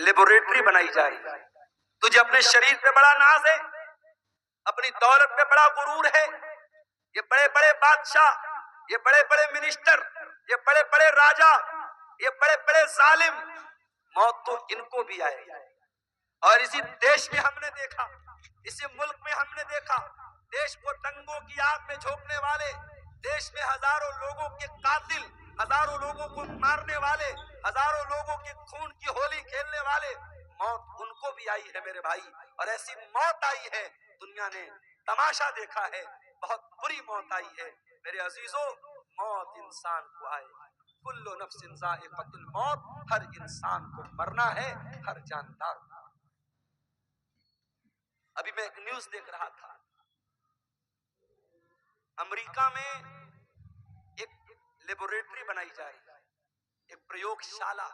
Laboratory بنائی جا رہی ہے. تجھے اپنے شریر پہ بڑا ناز ہے, اپنی دولت پہ بڑا غرور ہے. یہ بڑے بڑے بادشاہ, یہ بڑے بڑے منسٹر, یہ بڑے بڑے راجا, یہ بڑے بڑے ظالم, موت تو ان کو بھی آئے. اور اسی دیش میں ہم نے دیکھا, اسی ملک میں ہم نے دیکھا, دیش کو دنگوں کی آگ میں جھونکنے والے, دیش میں ہزاروں لوگوں کے قاتل, ہزاروں لوگوں کو مارنے والے, ہزاروں لوگوں کے خون کی ہولی کھیلنے والے, موت ان کو بھی آئی ہے میرے بھائی. اور ایسی موت آئی ہے, دنیا نے تماشا دیکھا ہے, بہت بری موت آئی ہے میرے عزیزوں. موت انسان کو آئے, کل نفس ذائقۃ الموت, ہر انسان کو مرنا ہے, ہر جاندار کو. ابھی میں ایک نیوز دیکھ رہا تھا, امریکہ میں ایک لیبوریٹری بنائی جا رہی ہے, ایک پریوگ شالہ,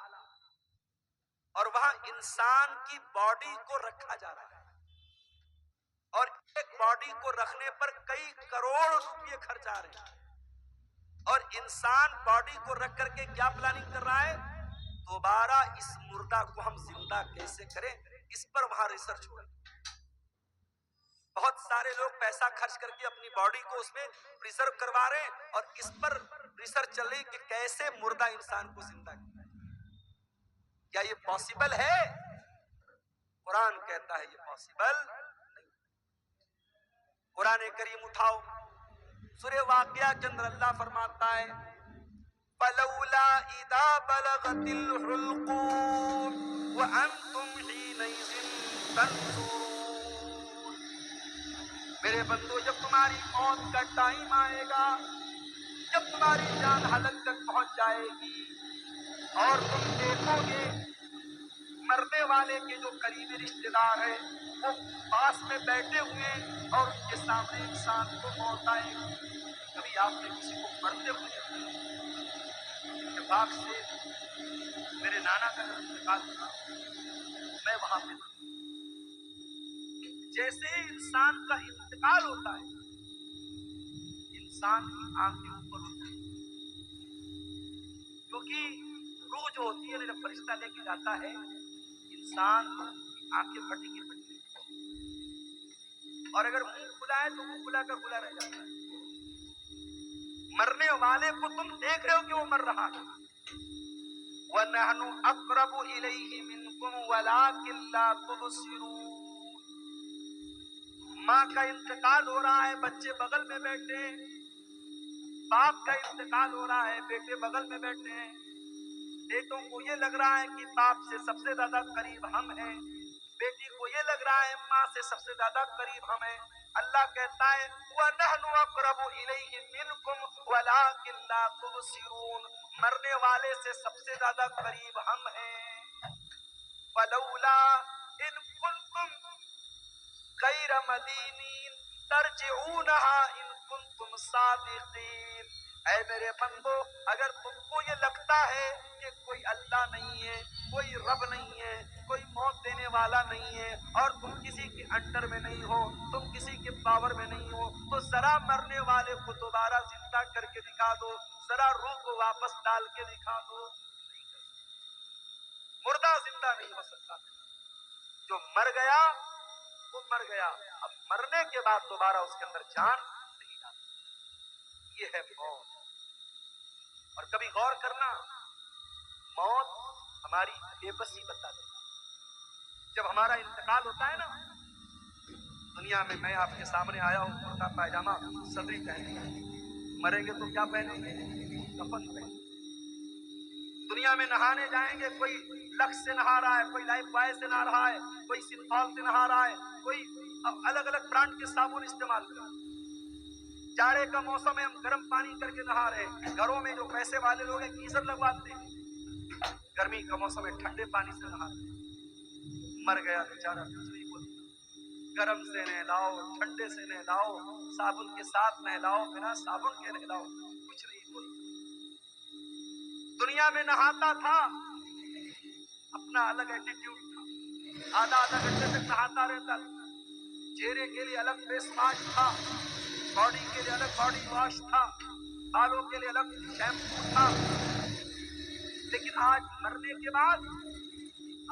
اور وہاں انسان کی باڈی کو رکھا جا رہا ہے, اور ایک باڈی کو رکھنے پر کئی کروڑ روپے خرچ آ رہے ہیں. اور انسان باڈی کو رکھ کر کے کیا پلاننگ کر رہا ہے, دوبارہ اس مردہ کو ہم زندہ کیسے کریں, اس پر وہاں ریسرچ ہو رہی ہے. بہت سارے لوگ پیسہ خرچ کر کے اپنی باڈی کو اس میں پریزرو کروا رہے ہیں, اور اس پر ریسرچ چل رہی کہ کیسے مردہ انسان کو زندہ کریں. کیا یہ پاسبل ہے؟ قرآن کہتا ہے یہ پاسبل نہیں. قرآن کریم اٹھاؤ, سورہ واقعہ کے اندر اللہ فرماتا ہے فَلَوْلَا إِذَا بَلَغَتِ الْحُلْقُومَ وَأَنْتُمْ حِينَئِذٍ تَنظُرُونَ. میرے بندو, جب تمہاری موت کا ٹائم آئے گا, جب تمہاری جان حلق تک پہنچ جائے گی, اور تم دیکھو گے مرنے والے کے جو قریبی رشتے دار ہیں وہ پاس میں بیٹھے ہوئے, اور ان کے سامنے انسان کو موت آئے گی. کبھی آپ نے کسی کو مرتے ہوئے اتفاق سے میرے نانا کا انتقال ہوا, میں وہاں پہ تھا. جیسے ہی انسان کا انتقال ہوتا ہے, انسان کی آنکھیں اوپر ہوتی ہیں, کیونکہ روح جو ہوتی ہے جب فرشتہ لے کے جاتا ہے, انسان کی آنکھیں پھٹی کی پھٹی, اور اگر منہ کھلا ہے تو منہ کھلا کا کھلا رہ جاتا ہے. مرنے والے کو تم دیکھ رہے ہو کہ وہ مر رہا ہے. وَنَحْنُ أَقْرَبُ إِلَيْهِ مِنْكُمْ وَلَٰكِنْ لَا تُبْصِرُونَ. ماں کا انتقال ہو رہا ہے, بچے بغل میں بیٹھے ہیں, باپ کا انتقال ہو رہا ہے, بیٹے بغل میں بیٹھے ہیں. بیٹوں کو یہ لگ رہا ہے کہ باپ سے سب سے زیادہ قریب ہم ہیں, بیٹی کو یہ لگ رہا ہے ماں سے سب سے زیادہ قریب ہم ہیں. اللہ کہتا ہے وَنَحْنُ أَقْرَبُ إِلَيْهِ مِنْكُمْ وَلَٰكِنْ لَا تُبْصِرُونَ. مرنے والے سے سب سے زیادہ قریب ہم ہیں. فَلَوْلَا إِن كُنتُمْ غَيْرَ مَدِينِينَ تَرْجِعُونَهَا إِن كُنتُمْ صَادِقِينَ. اے میرے بندو, اگر تم کو یہ لگتا ہے کہ کوئی اللہ نہیں ہے, کوئی رب نہیں ہے, کوئی موت دینے والا نہیں ہے, اور تم کسی کے انڈر میں نہیں ہو, تم کسی کے پاور میں نہیں ہو, تو ذرا مرنے والے کو دوبارہ زندہ کر کے دکھا دو, ذرا روح کو واپس ڈال کے دکھا دو. مردہ زندہ نہیں ہو سکتا. جو مر گیا وہ مر گیا, اب مرنے کے بعد دوبارہ اس کے اندر جان نہیں آتی. یہ ہے موت. اور کبھی غور کرنا, موت ہماری بے بسی بتا دے. جب ہمارا انتقال ہوتا ہے نا دنیا میں, میں آپ کے سامنے آیا ہوں کرتا پائجامہ صدری پہنے, مریں گے تو کیا پہنیں گے, کفن پہنیں. دنیا میں نہانے جائیں گے, کوئی لکس سے نہا رہا ہے, کوئی لائف بوائے سے نہا رہا ہے, کوئی سنتھول سے نہا رہا ہے, کوئی الگ الگ برانڈ کے صابن استعمال کر رہا ہے. جاڑے کا موسم ہے, ہم گرم پانی کر کے نہا رہے ہیں. گھروں میں جو پیسے والے لوگ ہیں گیزر لگواتے ہیں. گرمی کا موسم ہے, ٹھنڈے پانی سے نہا رہے ہیں. مر گیا بیچارہ, کچھ نہیں بولتا. گرم سے نہلاؤ, ٹھنڈے سے نہلاؤ, صابن کے ساتھ نہلاؤ, بنا صابن کے نہلاؤ, کچھ نہیں بولتا. دنیا میں نہاتا تھا, اپنا الگ ایٹیٹیوڈ تھا, آدھا آدھا گھنٹے تک نہاتا رہتا تھا. چہرے کے لیے الگ فیس واش تھا, باڈی کے لیے الگ باڈی واش تھا, بالوں کے لیے الگ شیمپو تھا. لیکن آج مرنے کے بعد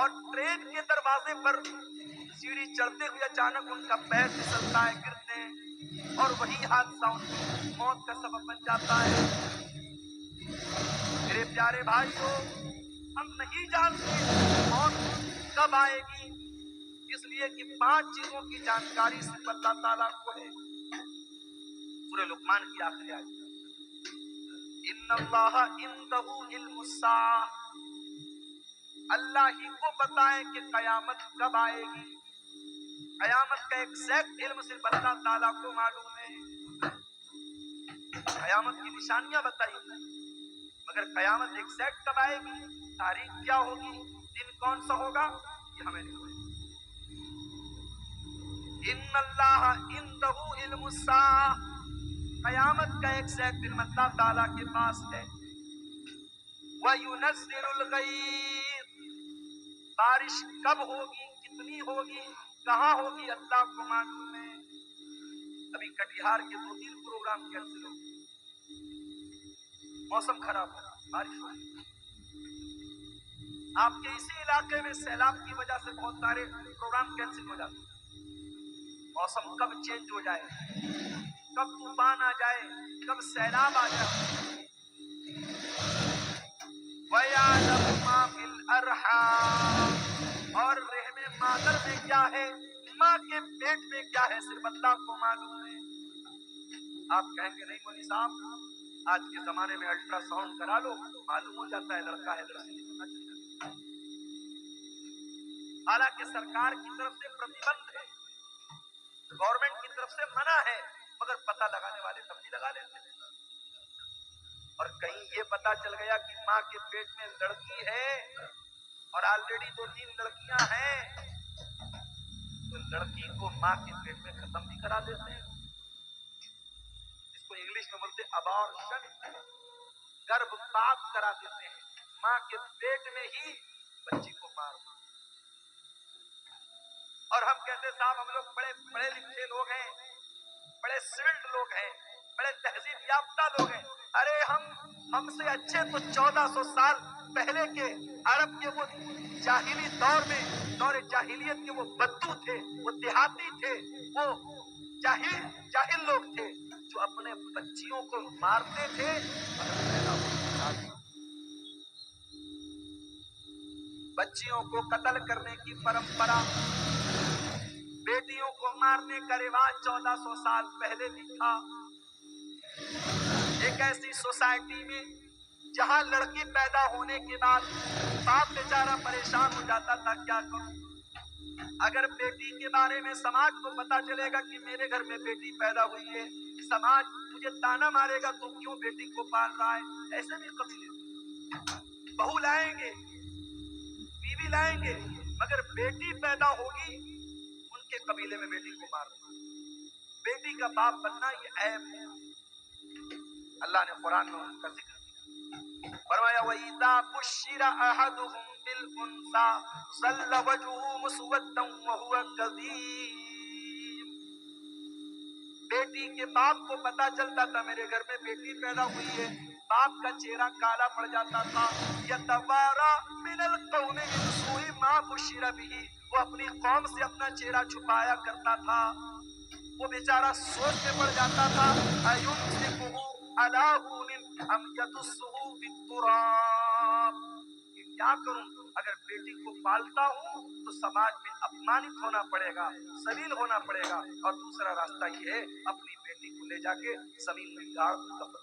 اور ٹرین کے دروازے پر سیڑھی چڑھتے ہوئے اچانک ان کا پیر پھسلتا ہے، گرتے ہیں، اور وہی حادثہ ان کی موت کا سبب بن جاتا ہے۔ میرے پیارے بھائیوں، ہم نہیں جانتے موت کب آئے گی، اس لیے کہ 5 چیزوں کی جانکاری صرف اللہ تعالیٰ کو ہے۔ سورہ لقمان کی آخری آیت، ان اللہ عندہ علم الساعہ، اللہ ہی کو پتا ہے کہ قیامت کب آئے گی۔ قیامت کا ایگزیکٹ علم صرف اللہ تعالیٰ کو معلوم ہے۔ قیامت کی نشانیاں بتائی مگر قیامت ایگزیکٹ کب آئے گی، تاریخ کیا ہوگی، دن کون سا ہوگا، یہ ہمیں نہیں پتا۔ ان اللہ عندہ علم الساعہ، قیامت کا ایگزیکٹ علم اللہ تعالیٰ کے پاس ہے۔ وَيُنَزِّلُ الْغَيْثَ، بارش کب ہوگی، کتنی ہوگی، کہاں ہوگی، اللہ کو معلوم ہے۔ ابھی کٹیہار کے 2-3 پروگرام کینسل ہو گئے، موسم خراب ہو، بارش ہو گئی۔ آپ کے اسی علاقے میں سیلاب کی وجہ سے بہت سارے پروگرام کینسل ہو جاتے ہیں۔ موسم کب چینج ہو جائے، کب طوفان آ جائے، کب سیلاب آ جائے۔ وَيَعْلَمُ مَا فِي الْأَرْحَامِ، اور رحم مادر میں کیا ہے، ماں کے پیٹ میں کیا ہے، صرف اللہ کو معلوم ہے۔ آپ کہیں گے نہیں مولوی صاحب، آج کے زمانے میں الٹرا ساؤنڈ کرا لو، معلوم ہو جاتا ہے لڑکا ہے لڑکی ہے، پتہ چل جاتا ہے۔ حالانکہ سرکار کی طرف سے پرتیبندھ ہے، گورنمنٹ کی طرف سے منع ہے، مگر پتہ لگانے والے تب بھی لگا لیتے ہیں۔ اور کہیں یہ پتا چل گیا کہ ماں کے پیٹ میں لڑکی ہے اور آلریڈی 2-3 لڑکیاں ہیں، تو لڑکی کو ماں کے پیٹ میں ختم بھی کرا دیتے ہیں۔ اس کو انگلش میں بولتے ابارشن، گربھپات کرا دیتے ہیں، ماں کے پیٹ میں ہی بچی کو مار دو۔ اور ہم کہتے ہیں صاحب ہم لوگ بڑے پڑھے لکھے لوگ ہیں، بڑے سویلڈ لوگ ہیں، بڑے تہذیب یافتہ لوگ ہیں۔ ارے ہم سے اچھے تو 1400 سال پہلے کے عرب کے وہ جاہلی دور میں، دور جاہلیت کے وہ بدو تھے، وہ دیہاتی تھے، وہ جاہل لوگ تھے جو اپنے بچیوں کو مارتے تھے۔ بچیوں کو قتل کرنے کی پرمپرا، بیٹیوں کو مارنے کا رواج 1400 سال پہلے بھی تھا۔ ایک ایسی سوسائٹی میں جہاں لڑکی پیدا ہونے کے بعد باپ بیچارہ پریشان ہو جاتا تھا، کیا کروں؟ اگر بیٹی کے بارے میں سماج کو پتا چلے گا کہ میرے گھر میں بیٹی پیدا ہوئی ہے، سماج مجھے تانا مارے گا تو کیوں بیٹی کو پال رہا ہے۔ ایسے بھی قبیلے بہو لائیں گے، بیوی لائیں گے، مگر بیٹی پیدا ہوگی ان کے قبیلے میں بیٹی کو مار دیں۔ بیٹی کا باپ بننا یہ عیب ہے۔ اللہ نے قرآن میں ان کا ذکر کیا، فرمایا وَإِذَا بُشِّرَ أَحَدُهُم بِالْأُنثَىٰ ظَلَّ وَجْهُهُ مُسْوَدًّا وَهُوَ كَظِيمٌ۔ بیٹی کے باپ کو پتا چلتا تھا میرے گھر میں بیٹی پیدا ہوئی ہے، باپ کا چہرہ کالا پڑ جاتا تھا۔ يَتَوَارَىٰ مِنَ الْقَوْمِ مِنْ سُوءِ مَا بُشِّرَ بِهِ، وہ اپنی قوم سے اپنا چہرہ چھپایا کرتا تھا۔ وہ بیچارہ سوچ میں پڑ جاتا تھا أَيُمْسِكُهُ عَلَىٰ هُونٍ أَمْ يَدُسُّهُ فِي التُّرَابِ، کہ کیا کروں، اگر بیٹی کو پالتا ہوں تو سماج میں اپمانت ہونا پڑے گا، ذلیل ہونا پڑے گا، اور دوسرا راستہ یہ ہے اپنی بیٹی کو لے جا کے زمین میں گاڑ دفن۔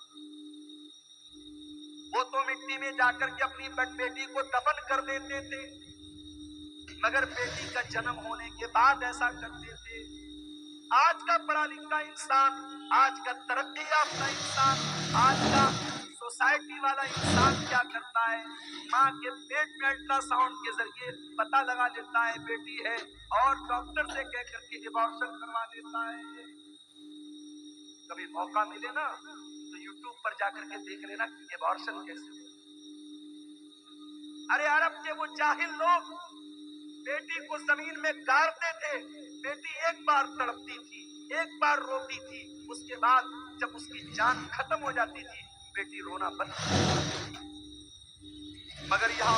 وہ تو مٹی میں جا کر کے اپنی بیٹی کو دفن کر دیتے تھے، مگر بیٹی کا جنم ہونے کے بعد ایسا کرتے تھے۔ آج کا پڑھا لکھا انسان، آج کا ترقی یافتہ انسان، آج کا سوسائٹی والا انسان کیا کرتا ہے، ماں کے پیٹ میں الٹرا ساؤنڈ کے ذریعے پتہ لگا لیتا ہے بیٹی ہے، اور ڈاکٹر سے کہہ کر کے ابارشن کروا دیتا ہے۔ کبھی موقع ملے نا تو یوٹیوب پر جا کر کے دیکھ لینا کہ ابارشن کیسے ہوتا ہے۔ ارے عرب کے وہ جاہل لوگ بیٹی کو زمین میں گاڑتے تھے، بیٹی ایک بار تڑپتی تھی، ایک بار روتی تھی، اس کے بعد جب اس کی جان ختم ہو جاتی تھی بیٹی رونا بند کر دیتی تھی۔ مگر یہاں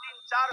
3-4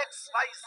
XYZ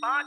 5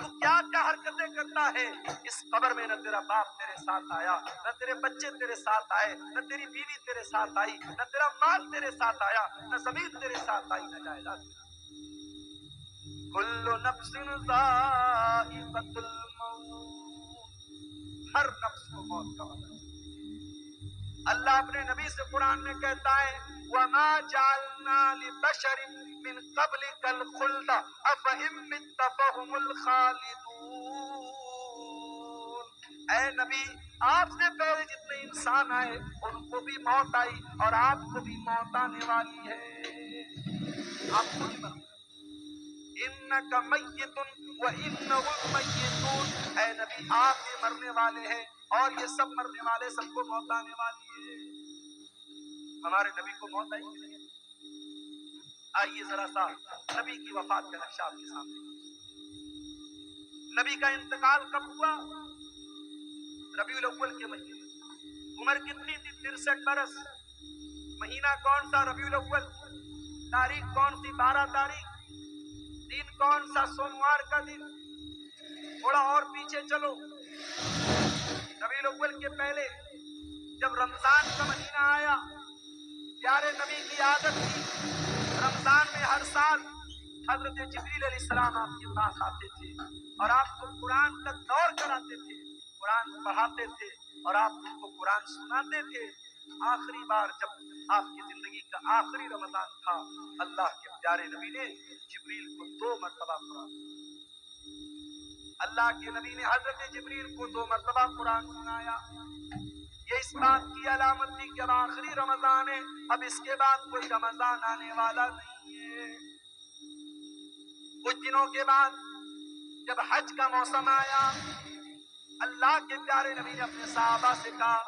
تو کیا کیا حرکتیں کرتا ہے. اس قبر میں نہ تیرا باپ تیرے ساتھ آیا، نہ تیرے بچے تیرے ساتھ آئے، نہ تیری بیوی تیرے ساتھ آئی، نہ تیرا مال تیرے ساتھ آیا، نہ زمین تیرے ساتھ آئی، نہ جائیداد. کل نفس ذائقۃ الموت، ہر نفس کو موت کا وعدہ. اللہ اپنے نبی سے قرآن میں کہتا ہے وَمَا جَعَلْنَا لِبَشَرٍ مِّن قَبْلِكَ الْخُلْدَ أَفَإِن مِّتَّ فَهُمُ الْخَالِدُونَ. اے نبی، آپ سے پہلے جتنے انسان آئے ان کو بھی موت آئی اور آپ کو بھی موت آنے والی ہے. آپ کو بھی مرنا. اِنَّكَ مَيِّتٌ وَإِنَّهُمْ مَيِّتُونَ. اے نبی، آپ بھی مرنے والے ہیں اور یہ سب مرنے والے، سب کو موت آنے والی ہے. ہمارے نبی کو موت آئی کہ نہیں؟ آئیے ذرا سا نبی کی وفات کا نقشہ آپ کے سامنے. نبی کا انتقال کب ہوا؟ ربیع الاول کے مہینے. عمر کتنی تھی؟ 63 برس. مہینہ کون سا؟ ربیع الاول. تاریخ کون سی؟ 12 تاریخ. دن کون سا؟ سوموار کا دن. تھوڑا اور پیچھے چلو. ربیع الاول کے پہلے جب رمضان کا مہینہ آیا، پیارے نبی کی عادت تھی رمضان میں ہر سال حضرت جبریل علیہ السلام آپ کے پاس آتے تھے اور آپ کو قرآن کا دور کراتے تھے، قرآن پڑھاتے تھے اور آپ ان کو قرآن سناتے تھے. آخری بار جب آپ کی زندگی کا آخری رمضان تھا، اللہ کے پیارے نبی نے جبریل کو 2 مرتبہ قرآن، اللہ کے نبی نے حضرت جبریل کو 2 مرتبہ قرآن سنایا. یہ اس بات کی علامت تھی کہ اب آخری رمضان ہے، اب اس کے بعد کوئی رمضان آنے والا نہیں ہے. کچھ دنوں کے بعد جب حج کا موسم آیا، اللہ کے پیارے نبی نے اپنے صحابہ سے کہا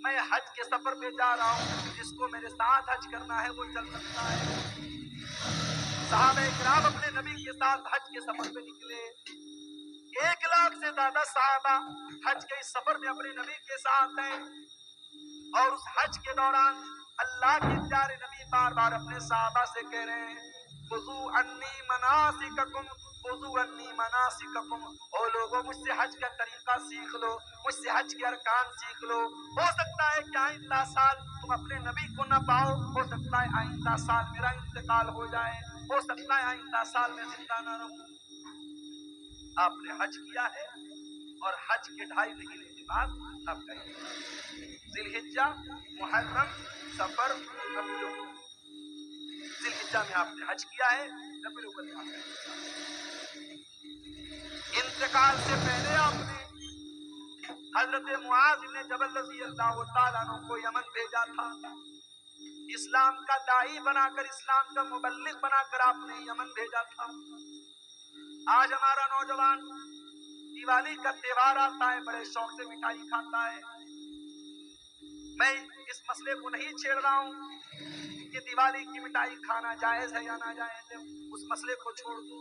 میں حج کے سفر پہ جا رہا ہوں، جس کو میرے ساتھ حج کرنا ہے وہ چل سکتا ہے. صحابہ کرام اپنے نبی کے ساتھ حج کے سفر پہ نکلے. 1 لاکھ سے زیادہ صحابہ حج کے اس سفر میں اپنے نبی کے ساتھ ہیں اور اس حج کے دوران اللہ کے پیارے نبی بار بار اپنے صحابہ سے کہہ رہے ہیں خذوا عنی مناسککم، خذوا عنی مناسککم. او لوگوں، مجھ سے حج کا طریقہ سیکھ لو، مجھ سے حج کے ارکان سیکھ لو. ہو سکتا ہے کہ آئندہ سال تم اپنے نبی کو نہ پاؤ، ہو سکتا ہے آئندہ سال میرا انتقال ہو جائے، ہو سکتا ہے آئندہ سال میں زندہ نہ رہوں. آپ نے حج کیا ہے اور حج کے 2.5 مہینے کے بعد آپ کا ذی الحجہ، محرم، سفر، ربیع الاول. ذی الحجہ میں آپ نے حج کیا ہے، ربیع الاول میں آپ نے حج کیا ہے. انتقال سے پہلے آپ نے حضرت معاذ بن جبل رضی اللہ تعالیٰ عنہ کو یمن بھیجا تھا. اسلام کا داعی بنا کر، اسلام کا مبلغ بنا کر آپ نے یمن بھیجا تھا. آج ہمارا نوجوان دیوالی کا تہوار آتا ہے، بڑے شوق سے مٹھائی کھاتا ہے. میں اس مسئلے کو نہیں چھیڑ رہا ہوں کہ دیوالی کی مٹھائی کھانا جائز ہے یا ناجائز ہے، اس مسئلے کو چھوڑ دو.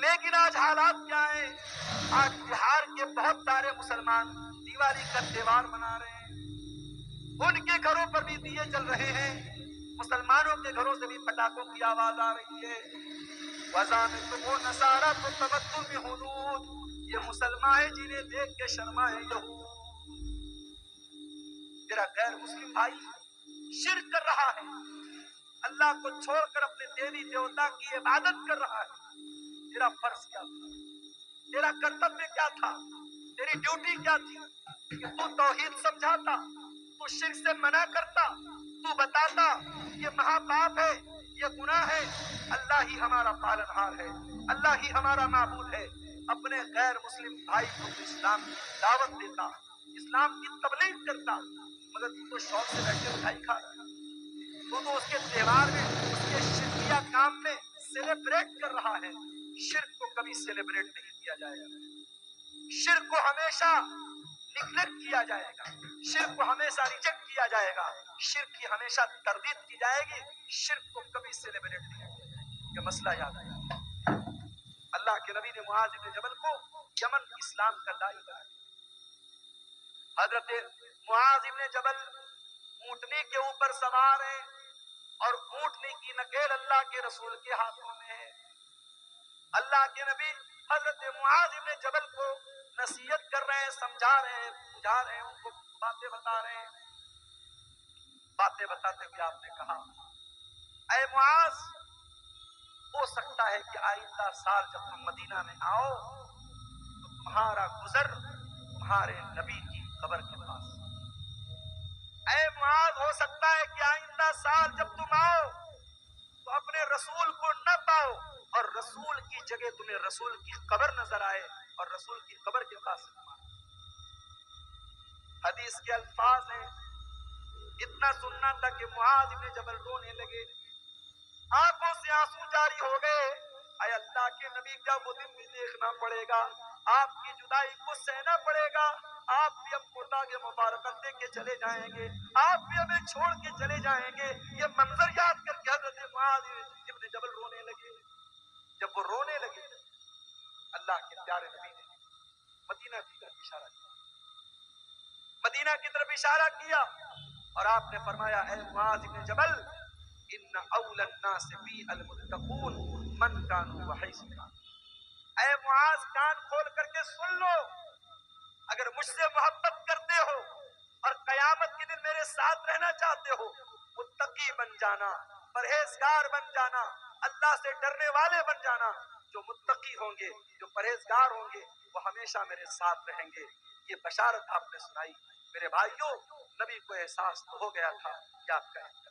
لیکن آج حالات کیا ہے؟ آج بہار کے بہت سارے مسلمان دیوالی کا تہوار منا رہے ہیں، ان کے گھروں پر بھی دیے جل رہے ہیں، مسلمانوں کے گھروں سے بھی پٹاخوں کی آواز آ رہی ہے. وَزَعَمْتُمْ نَصَارَىٰ تَتَّخِذُونَ مِنْ حُدُودٍ. یہ مسلمان ہیں جنہیں دیکھ کے شرمائے یہود. تیرا غیر مسلم بھائی شرک کر رہا ہے، اللہ کو چھوڑ کر اپنے دیوی دیوتا کی عبادت کر رہا ہے. تیرا فرض کیا تھا؟ تیرا کرتویہ کیا تھا؟ تیری ڈیوٹی کیا تھی؟ کہ تو توحید سمجھاتا، تو شرک سے منع کرتا، تو بتاتا یہ مہا پاپ ہے، یہ گناہ ہے. اللہ ہی ہمارا پالنہار ہے، اللہ ہی ہمارا معبود ہے. اپنے غیر مسلم بھائی کو اسلام کی دعوت دیتا، اسلام کی تبلیغ کرتا، مگر تو تو شوق سے بیٹھ کے مٹھائی کھا رہا ہے. تو اس کے تہوار میں، اس کے شرکیہ کام میں سیلیبریٹ کر رہا ہے. شرک کو کبھی سیلیبریٹ نہیں کیا جائے گا، شرک کو ہمیشہ نیگلیکٹ کیا جائے گا، شرک کو ہمیشہ ریجیکٹ کیا جائے گا، شرک کی ہمیشہ تردید کی جائے گی. شرک کو کبھی سیلیبریٹ نہیں کیا جائے گا. یہ مسئلہ یاد آیا. اللہ کے نبی نے معاذ بن جبل کو یمن اسلام کا داعی بنایا. حضرت معاذ بن جبل اونٹنی کے اوپر سوار ہیں اور اونٹنی کی نکیل اللہ کے رسول کے ہاتھوں میں ہے. اللہ کے نبی حضرت معاذ ابن جبل کو نصیحت کر رہے ہیں، سمجھا رہے ہیں، بجھا رہے ہیں، ان کو باتیں بتا رہے ہیں. باتیں بتاتے ہوئے آپ نے کہا اے معاذ، ہو سکتا ہے کہ آئندہ سال جب تم مدینہ میں آؤ تو تمہارا گزر تمہارے نبی کی قبر کے پاس. اے معاذ، ہو سکتا ہے کہ آئندہ سال جب تم آؤ تو اپنے رسول کو نہ پاؤ اور رسول کی جگہ تمہیں رسول کی قبر نظر آئے اور رسول کی قبر کے پاس تم آؤ. حدیث کے الفاظ ہیں، اتنا سننا تھا کہ معاذ ابن جبل رونے لگے، آنکھوں سے آنسو جاری ہو گئے. اے اللہ کے نبی، کیا وہ دن بھی دیکھنا پڑے گا؟ آپ کی جدائی کو سہنا پڑے گا؟ آپ بھی ہم کو داغ مبارکت دے کے چلے جائیں گے، آپ بھی ہمیں چھوڑ کے چلے جائیں گے. یہ منظر یاد کر کے حضرت معاذ ابن جبل رونے لگے. جب وہ رونے لگے، اللہ کے پیارے نبی نے مدینہ کی طرف اشارہ کیا، مدینہ کی طرف اشارہ کیا اور آپ نے فرمایا اے معاذ ابن جبل، ان اول الناس بی المتقون من کانوا وحیث کانوا. اے معاذ، کان کھول کر کے سن لو، اگر مجھ سے محبت کرتے ہو اور قیامت کے دن میرے ساتھ رہنا چاہتے ہو، متقی بن جانا، پرہیزگار بن جانا، اللہ سے ڈرنے والے بن جانا. جو متقی ہوں گے، جو پرہیزگار ہوں گے، وہ ہمیشہ میرے ساتھ رہیں گے. یہ بشارت آپ نے سنائی. میرے بھائیوں، نبی کو احساس تو ہو گیا تھا. کیا کہیں،